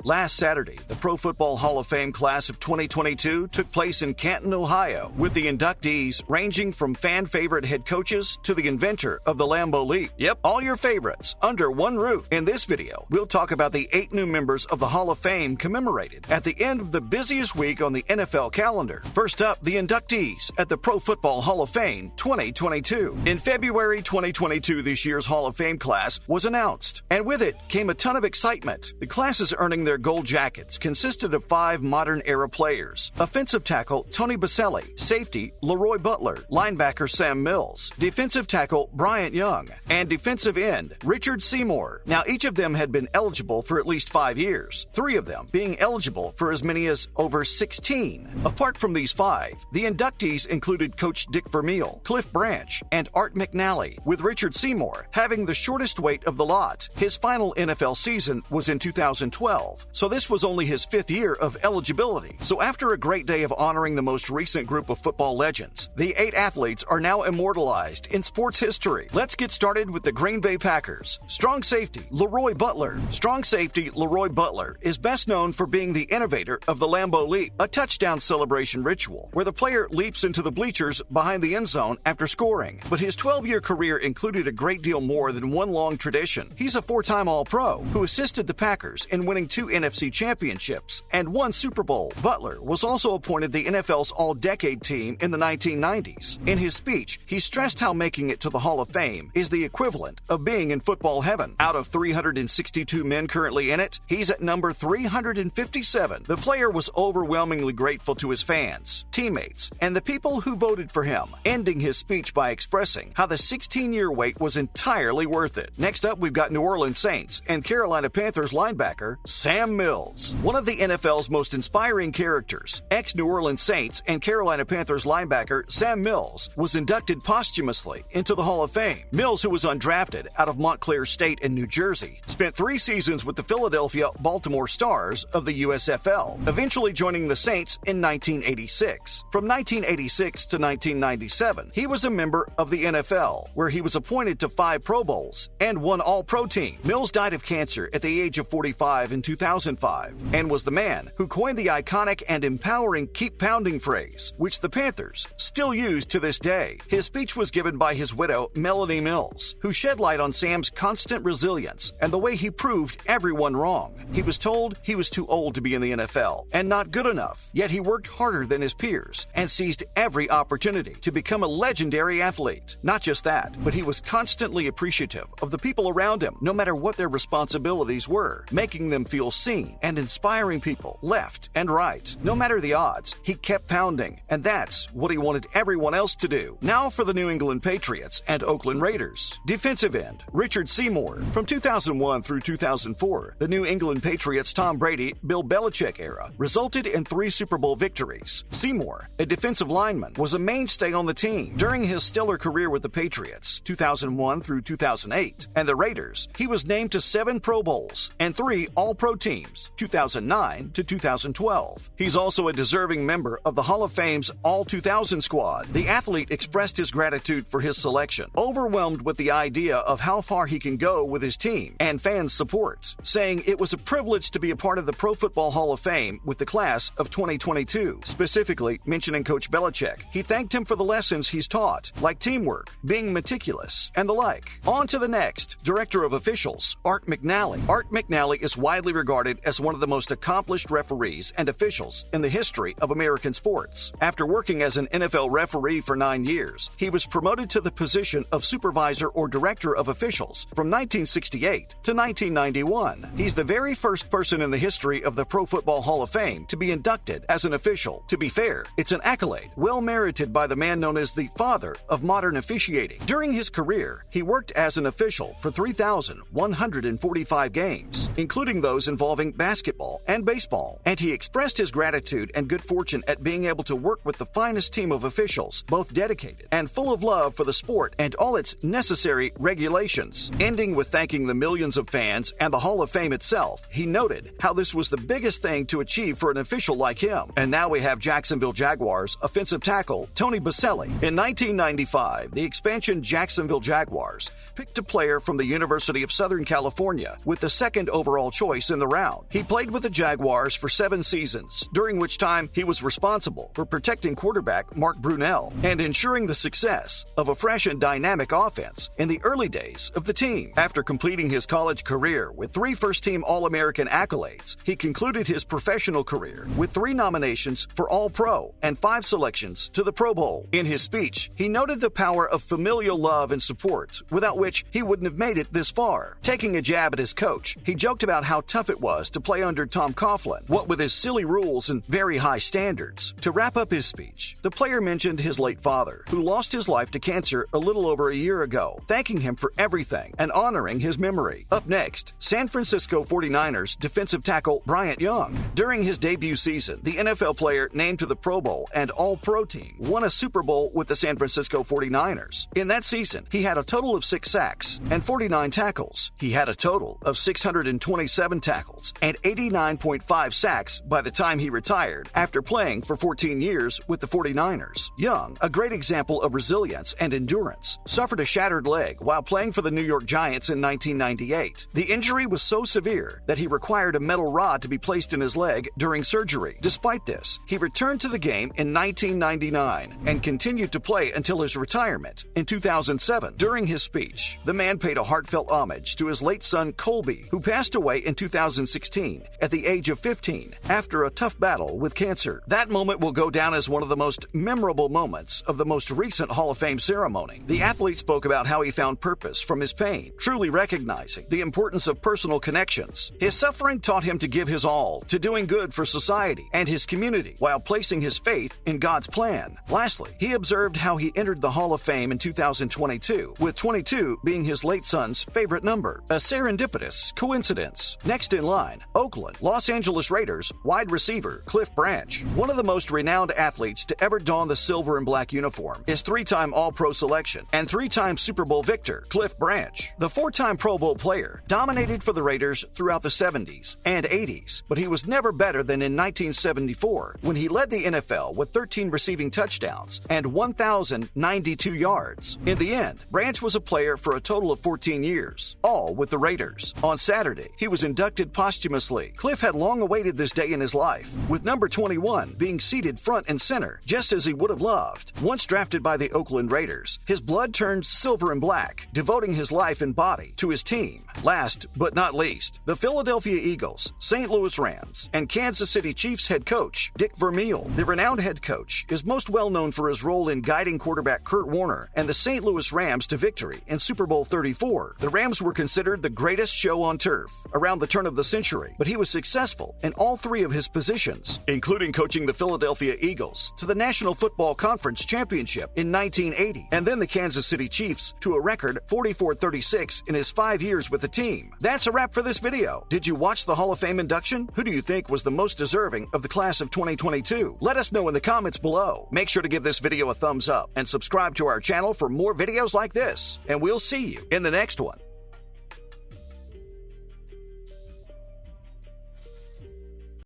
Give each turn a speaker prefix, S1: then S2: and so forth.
S1: Last Saturday, the Pro Football Hall of Fame class of 2022 took place in Canton, Ohio, with the inductees ranging from fan-favorite head coaches to the inventor of the Lambeau Leap. Yep, all your favorites under one roof. In this video, we'll talk about the 8 new members of the Hall of Fame commemorated at the end of the busiest week on the NFL calendar. First up, the inductees at the Pro Football Hall of Fame 2022. In February 2022, this year's Hall of Fame class was announced, and with it came a ton of excitement. The classes earning their gold jackets consisted of 5 modern-era players: offensive tackle Tony Boselli, safety Leroy Butler, linebacker Sam Mills, defensive tackle Bryant Young, and defensive end Richard Seymour. Now, each of them had been eligible for at least 5 years, 3 of them being eligible for as many as over 16. Apart from these 5, the inductees included Coach Dick Vermeil, Cliff Branch, and Art McNally, with Richard Seymour having the shortest wait of the lot. His final NFL season was in 2012, so this was only his 5th year of eligibility. So after a great day of honoring the most recent group of football legends, the 8 athletes are now immortalized in sports history. Let's get started with the Green Bay Packers. Strong safety Leroy Butler. Strong safety Leroy Butler is best known for being the innovator of the Lambeau Leap, a touchdown celebration ritual where the player leaps into the bleachers behind the end zone after scoring. But his 12-year career included a great deal more than one long tradition. He's a 4-time All-Pro who assisted the Packers in winning 2 NFC championships and 1 Super Bowl. Butler was also appointed the NFL's All-Decade Team in the 1990s. In his speech, he stressed how making it to the Hall of Fame is the equivalent of being in football heaven. Out of 362 men currently in it, he's at number 357. The player was overwhelmingly grateful to his fans, teammates, and the people who voted for him, ending his speech by expressing how the 16-year wait was entirely worth it. Next up, we've got New Orleans Saints and Carolina Panthers linebacker Sam Mills. One of the NFL's most inspiring characters, ex-New Orleans Saints and Carolina Panthers linebacker Sam Mills was inducted posthumously into the Hall of Fame. Mills, who was undrafted out of Montclair State in New Jersey, spent 3 seasons with the Philadelphia Baltimore Stars of the USFL, eventually joining the Saints in 1986. From 1986 to 1997, he was a member of the NFL, where he was appointed to 5 Pro Bowls and 1 All-Pro team. Mills died of cancer at the age of 45 in 2005 and was the man who coined the iconic and empowering "keep pounding" phrase, which the Panthers still use to this day. His speech was given by his widow, Melanie Mills, who shed light on Sam's constant resilience and the way he proved everyone wrong. He was told he was too old to be in the NFL and not good enough, yet he worked harder than his peers and seized every opportunity to become a legendary athlete. Not just that, but he was constantly appreciative of the people around him, no matter what their responsibilities were, making them feel seen and inspiring people left and right. No matter the odds, he kept pounding, and that's what he wanted everyone else to do. Now for the New England Patriots and Oakland Raiders. Defensive end Richard Seymour. From 2001 through 2004, the New England Patriots' Tom Brady, Bill Belichick era resulted in 3 Super Bowl victories. Seymour, a defensive lineman, was a mainstay on the team during his stellar career with the Patriots, 2001 through 2008, and the Raiders. He was named to 7 Pro Bowls and 3 All-Pro teams, 2009 to 2012. He's also a deserving member of the Hall of Fame's All-2000 squad. The athlete expressed his gratitude for his selection, overwhelmed with the idea of how far he can go with his team and fans' support, saying it was a privilege to be a part of the Pro Football Hall of Fame with the class of 2022. Specifically mentioning Coach Belichick, he thanked him for the lessons he's taught, like teamwork, being meticulous, and the like. On to the next, Director of Officials, Art McNally. Art McNally is widely regarded as one of the most accomplished referees and officials in the history of American sports. After working as an NFL referee for 9 years, he was promoted to the position of Supervisor or Director of Officials from 1968 to 1991. He's the very first person in the history of the Pro Football Hall of Fame to be inducted as an official. To be fair, it's an accolade well merited by the man known as the father of modern officiating. During his career, he worked as an official for 3,145 games, including those involving basketball and baseball, and he expressed his gratitude and good fortune at being able to work with the finest team of officials, both dedicated and full of love for the sport and all its necessary regulations. Ending with thanking the millions of fans and the Hall of Fame itself, he noted how this was the biggest thing to achieve for an official like him. And now we have Jacksonville Jaguars offensive tackle Tony Boselli. In 1995, the expansion Jacksonville Jaguars picked a player from the University of Southern California with the 2nd overall choice in the round. He played with the Jaguars for 7 seasons, during which time he was responsible for protecting quarterback Mark Brunell and ensuring the success of a fresh and dynamic offense in the early days of the team. After completing his college career with 3 first-team All-American accolades, he concluded his professional career with 3 nominations for All-Pro and 5 selections to the Pro Bowl. In his speech, he noted the power of familial love and support, without which he wouldn't have made it this far. Taking a jab at his coach, he joked about how tough it was to play under Tom Coughlin, what with his silly rules and very high standards. To wrap up his speech, the player mentioned his late father, who lost his life to cancer a little over a year ago, thanking him for everything and honoring his memory. Up next, San Francisco 49ers defensive tackle Bryant Young. During his debut season, the NFL player named to the Pro Bowl and All-Pro team won a Super Bowl with the San Francisco 49ers. In that season, he had a total of 6 sacks and 49 tackles. He had a total of 627 tackles and 89.5 sacks by the time he retired after playing for 14 years with the 49ers. Young, a great example of resilience and endurance, suffered a shattered leg while playing for the New York Giants in 1998. The injury was so severe that he required a metal rod to be placed in his leg during surgery. Despite this, he returned to the game in 1999 and continued to play until his retirement in 2007. During his speech, the man paid a heartfelt homage to his late son Colby, who passed away in 2016 at the age of 15 after a tough battle with cancer. That moment will go down as one of the most memorable moments of the most recent Hall of Fame ceremony. The athlete spoke about how he found purpose from his pain, truly recognizing the importance of personal connections. His suffering taught him to give his all to doing good for society and his community while placing his faith in God's plan. Lastly, he observed how he entered the Hall of Fame in 2022, with 22 being his late son's favorite number, a serendipitous coincidence. Next in line, Oakland, Los Angeles Raiders wide receiver Cliff Branch. One of the most renowned athletes to ever don the silver and black uniform is 3-time All-Pro selection and 3-time Super Bowl victor Cliff Branch. The 4-time Pro Bowl player dominated for the Raiders throughout the 70s and 80s, but he was never better than in 1974 when he led the NFL with 13 receiving touchdowns and 1,092 yards. In the end, Branch was a player for a total of 14 years, all with the Raiders. On Saturday, he was inducted posthumously. Cliff had long awaited this day in his life, with number 21 being seated front and center, just as he would have loved. Once drafted by the Oakland Raiders, his blood turned silver and black, devoting his life and body to his team. Last but not least, the Philadelphia Eagles, St. Louis Rams, and Kansas City Chiefs head coach Dick Vermeil. The renowned head coach is most well known for his role in guiding quarterback Kurt Warner and the St. Louis Rams to victory in Super Bowl 34. The Rams were considered the greatest show on turf around the turn of the century, but he was successful in all 3 of his positions, including coaching the Philadelphia Eagles to the National Football Conference Championship in 1980, and then the Kansas City Chiefs to a record 44-36 in his 5 years with the team. That's a wrap for this video. Did you watch the Hall of Fame induction? Who do you think was the most deserving of the class of 2022? Let us know in the comments below. Make sure to give this video a thumbs up and subscribe to our channel for more videos like this, and we'll see you in the next one.